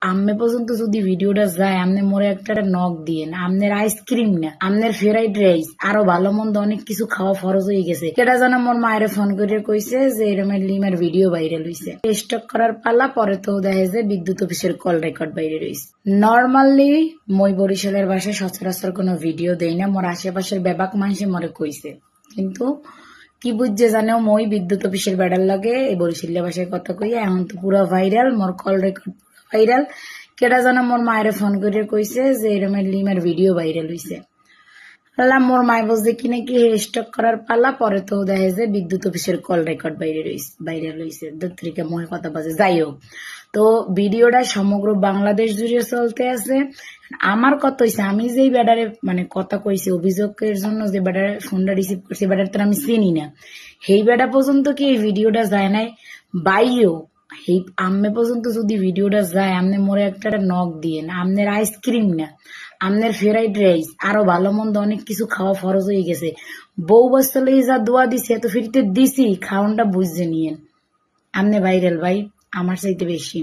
আম্মে পর্যন্ত যদি ভিডিওটা যায় আমনে মোরে একটা নক দিয়েন, আমনের আইসক্রিম না আমনের ফ্রাইড রাইস আরো ভালো মন্দ অনেক কিছু খাওয়া ফরজ হয়ে গেছে। কেটা জানা মোর মায়ের ফোন করে কইছে যে এরকম লিমার ভিডিও ভাইরাল হইছে, স্টক করার পালা। পরে তো দেখা যায় বিদ্যুৎ অফিসের কল রেকর্ড বাইরে রয়েছে। নর্মালি মই বরিশালের বাসায় সচরাচর কোনো ভিডিও দেই না, মোর আশেপাশের বেবাক মানুষে মরে কইছে, কিন্তু কি বুঝছে জানেও মই বিদ্যুৎ অফিসের বেড়ার লাগে এই বরিশালের বাসায় কথা কইয়া এখন তো পুরো ভাইরাল, মোর কল রেকর্ড ভাইরাল। কেটা জানা মোর মায়ের ফোন করে কইছে যে এরকম লিমার ভিডিও ভাইরাল হইছে। আল্লাহ মোর মায় বলছে কি নাকি স্টক করার পালা। পরে তো দেখা যায় বিদ্যুৎ অফিসের কল রেকর্ড ভাইরাল হইছে। দত্রিকা মহে কথা বাজে, যাই হোক। তো ভিডিওটা সমগ্র বাংলাদেশ জুড়ে চলতে আছে। আমার কথা হইছে আমি যেই ব্যাটারে মানে কথা কইছি অভিযোগের জন্য, যে ব্যাটারে ফোনটা রিসিভ করছি ব্যাটার তো আমি চিনি না, সেই ব্যাটা পর্যন্ত কি এই ভিডিওটা যায় নাই বাইও। এই আম্মে পর্যন্ত যদি ভিডিওটা যায় আমনে মোরে একটা নক দিয়েন, আমনের আইসক্রিম না আমনের ফ্রাইড রাইস আরো ভালো মন্দ অনেক কিছু খাওয়া ফরজ হয়ে গেছে। বউ বস্তলে যা দোয়া দিছে এত ফিরতে দিছি, খাওয়ানটা বুঝে নিয়েন। আমনে ভাইরাল ভাই আমার চাইতে বেশি।